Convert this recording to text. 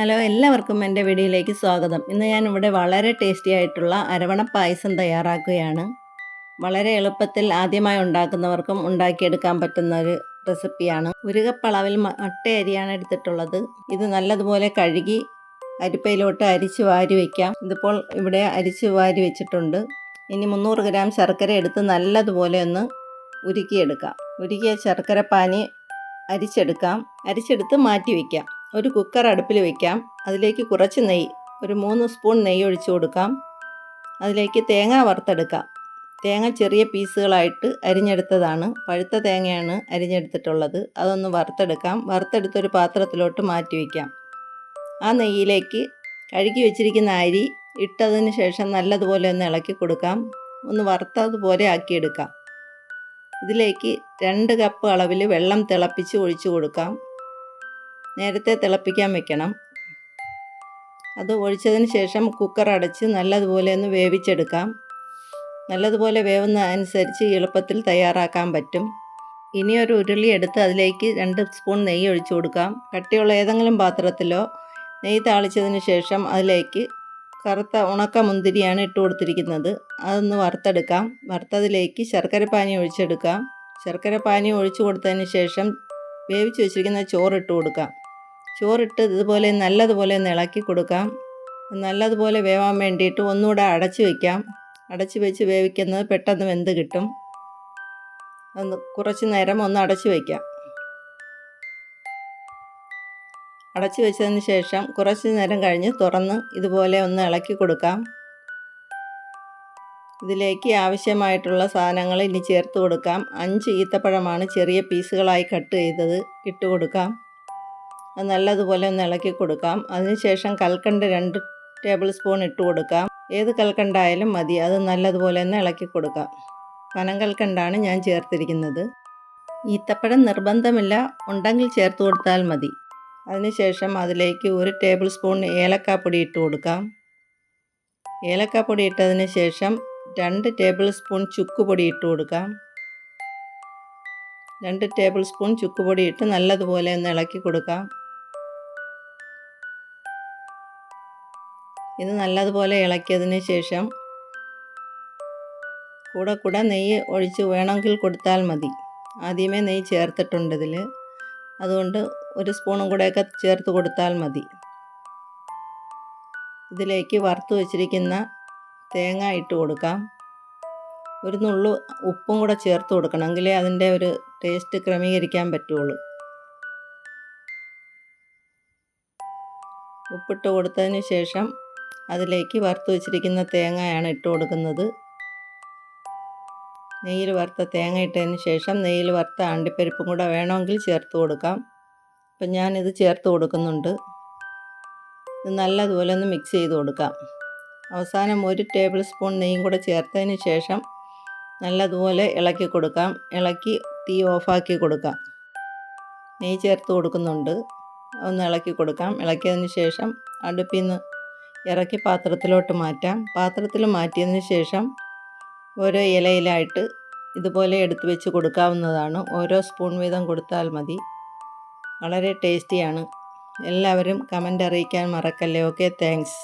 Hello, എല്ലാവർക്കും എൻ്റെ വീഡിയോയിലേക്ക് സ്വാഗതം. ഇന്ന് ഞാനിവിടെ വളരെ ടേസ്റ്റി ആയിട്ടുള്ള അരവണ പായസം തയ്യാറാക്കുകയാണ്. വളരെ എളുപ്പത്തിൽ ആദ്യമായി ഉണ്ടാക്കുന്നവർക്കും ഉണ്ടാക്കിയെടുക്കാൻ പറ്റുന്ന ഒരു റെസിപ്പിയാണ്. 1 കപ്പ് അളവിൽ മട്ട അരിയാണ് എടുത്തിട്ടുള്ളത്. ഇത് നല്ലതുപോലെ കഴുകി അരിപ്പയിലോട്ട് അരിച്ച് വാരി വയ്ക്കാം. ഇതിപ്പോൾ ഇവിടെ അരിച്ച് വാരി വെച്ചിട്ടുണ്ട്. ഇനി 300 ഗ്രാം ശർക്കര എടുത്ത് നല്ലതുപോലെ ഒന്ന് ഉരുക്കിയെടുക്കാം. ഉരുക്കിയ ശർക്കര പാനി അരിച്ചെടുത്ത് മാറ്റി വയ്ക്കാം. ഒരു കുക്കർ അടുപ്പിൽ വയ്ക്കാം. അതിലേക്ക് കുറച്ച് നെയ്യ്, ഒരു 3 സ്പൂൺ നെയ്യ് ഒഴിച്ചു കൊടുക്കാം. അതിലേക്ക് തേങ്ങ വറുത്തെടുക്കാം. തേങ്ങ ചെറിയ പീസുകളായിട്ട് അരിഞ്ഞെടുത്തതാണ്. പഴുത്ത തേങ്ങയാണ് അരിഞ്ഞെടുത്തിട്ടുള്ളത്. അതൊന്ന് വറുത്തെടുക്കാം. വറുത്തെടുത്തൊരു പാത്രത്തിലോട്ട് മാറ്റി വയ്ക്കാം. ആ നെയ്യിലേക്ക് കഴുകി വെച്ചിരിക്കുന്ന അരി ഇട്ടതിന് ശേഷം നല്ലതുപോലെ ഒന്ന് ഇളക്കി കൊടുക്കാം. ഒന്ന് വറുത്തതുപോലെ ആക്കിയെടുക്കാം. ഇതിലേക്ക് 2 കപ്പ് അളവിൽ വെള്ളം തിളപ്പിച്ച് ഒഴിച്ചു കൊടുക്കാം. നേരത്തെ തിളപ്പിക്കാൻ വെക്കണം. അത് ഒഴിച്ചതിന് ശേഷം കുക്കർ അടച്ച് നല്ലതുപോലെ ഒന്ന് വേവിച്ചെടുക്കാം. നല്ലതുപോലെ വേവുന്ന അനുസരിച്ച് എളുപ്പത്തിൽ തയ്യാറാക്കാൻ പറ്റും. ഇനി ഒരു ഉരുളി എടുത്ത് അതിലേക്ക് 2 സ്പൂൺ നെയ്യ് ഒഴിച്ചു കൊടുക്കാം. കട്ടിയുള്ള ഏതെങ്കിലും പാത്രത്തിലോ നെയ്യ് താളിച്ചതിന് ശേഷം അതിലേക്ക് കറുത്ത ഉണക്ക മുന്തിരിയാണ് ഇട്ട് കൊടുത്തിരിക്കുന്നത്. അതൊന്ന് വറുത്തെടുക്കാം. വറുത്തതിലേക്ക് ശർക്കരപ്പാനി ഒഴിച്ചെടുക്കാം. ശർക്കരപ്പാനി ഒഴിച്ചു കൊടുത്തതിന് ശേഷം വേവിച്ച് വെച്ചിരിക്കുന്ന ചോറിട്ട് കൊടുക്കാം. ചോറിട്ട് ഇതുപോലെ നല്ലതുപോലെ ഒന്ന് ഇളക്കി കൊടുക്കാം. നല്ലതുപോലെ വേവാൻ വേണ്ടിയിട്ട് ഒന്നുകൂടെ അടച്ച് വയ്ക്കാം. അടച്ച് വെച്ച് വേവിക്കുന്നത് പെട്ടെന്ന് വെന്ത് കിട്ടും. കുറച്ച് നേരം ഒന്ന് അടച്ച് വയ്ക്കാം. അടച്ച് വെച്ചതിന് ശേഷം കുറച്ച് നേരം കഴിഞ്ഞ് തുറന്ന് ഇതുപോലെ ഒന്ന് ഇളക്കി കൊടുക്കാം. ഇതിലേക്ക് ആവശ്യമായിട്ടുള്ള സാധനങ്ങൾ ഇനി ചേർത്ത് കൊടുക്കാം. 5 ഈത്തപ്പഴമാണ് ചെറിയ പീസുകളായി കട്ട് ചെയ്തത് ഇട്ട് കൊടുക്കാം. അത് നല്ലതുപോലെ ഒന്ന് ഇളക്കി കൊടുക്കാം. അതിനുശേഷം കൽക്കണ്ട് 2 ടേബിൾ സ്പൂൺ ഇട്ട് കൊടുക്കാം. ഏത് കൽക്കണ്ടായാലും മതി. അത് നല്ലതുപോലെ ഒന്ന് ഇളക്കി കൊടുക്കാം. പനങ്കൽക്കണ്ടാണ് ഞാൻ ചേർത്തിരിക്കുന്നത്. ഈത്തപ്പഴം നിർബന്ധമില്ല, ഉണ്ടെങ്കിൽ ചേർത്ത് കൊടുത്താൽ മതി. അതിനുശേഷം അതിലേക്ക് 1 ടേബിൾ സ്പൂൺ ഏലക്കാപ്പൊടി ഇട്ട് കൊടുക്കാം. ഏലക്കാപ്പൊടി ഇട്ടതിന് ശേഷം 2 ടേബിൾ സ്പൂൺ ചുക്കുപൊടി ഇട്ട് കൊടുക്കാം. 2 ടേബിൾ സ്പൂൺ ചുക്കുപൊടി ഇട്ട് നല്ലതുപോലെ ഒന്ന് ഇളക്കി കൊടുക്കാം. ഇത് നല്ലതുപോലെ ഇളക്കിയതിന് ശേഷം കൂടെ നെയ്യ് ഒഴിച്ച് വേണമെങ്കിൽ കൊടുത്താൽ മതി. ആദ്യമേ നെയ്യ് ചേർത്തിട്ടുണ്ട് ഇതിൽ. അതുകൊണ്ട് 1 സ്പൂണും കൂടെയൊക്കെ ചേർത്ത് കൊടുത്താൽ മതി. ഇതിലേക്ക് വറുത്ത് വെച്ചിരിക്കുന്ന തേങ്ങ ഇട്ട് കൊടുക്കാം. ഒരു നുള്ളു ഉപ്പും കൂടെ ചേർത്ത് കൊടുക്കണം, എങ്കിലേ അതിൻ്റെ ഒരു ടേസ്റ്റ് ക്രമീകരിക്കാൻ പറ്റുള്ളൂ. ഉപ്പിട്ട് കൊടുത്തതിന് ശേഷം അതിലേക്ക് വറുത്ത് വെച്ചിരിക്കുന്ന തേങ്ങയാണ് ഇട്ട് കൊടുക്കുന്നത്. നെയ്യിൽ വറുത്ത തേങ്ങ ഇട്ടതിന് ശേഷം നെയ്യിൽ വറുത്ത അണ്ടിപ്പരിപ്പും കൂടെ വേണമെങ്കിൽ ചേർത്ത് കൊടുക്കാം. അപ്പം ഞാനിത് ചേർത്ത് കൊടുക്കുന്നുണ്ട്. ഇത് നല്ലതുപോലെ ഒന്ന് മിക്സ് ചെയ്ത് കൊടുക്കാം. അവസാനം 1 ടേബിൾ സ്പൂൺ നെയ്യും കൂടെ ചേർത്തതിന് ശേഷം നല്ലതുപോലെ ഇളക്കി കൊടുക്കാം. ഇളക്കി തീ ഓഫാക്കി കൊടുക്കാം. നെയ്യ് ചേർത്ത് കൊടുക്കുന്നുണ്ട്. ഒന്ന് ഇളക്കി കൊടുക്കാം. ഇളക്കിയതിന് ശേഷം അടുപ്പിൽ നിന്ന് ഇറക്കി പാത്രത്തിലോട്ട് മാറ്റാം. പാത്രത്തിൽ മാറ്റിയതിന് ശേഷം ഓരോ ഇലയിലായിട്ട് ഇതുപോലെ എടുത്ത് വെച്ച് കൊടുക്കാവുന്നതാണ്. ഓരോ സ്പൂൺ വീതം കൊടുത്താൽ മതി. വളരെ ടേസ്റ്റിയാണ്. എല്ലാവരും കമൻ്റ് അറിയിക്കാൻ മറക്കല്ലേ. Okay, thanks.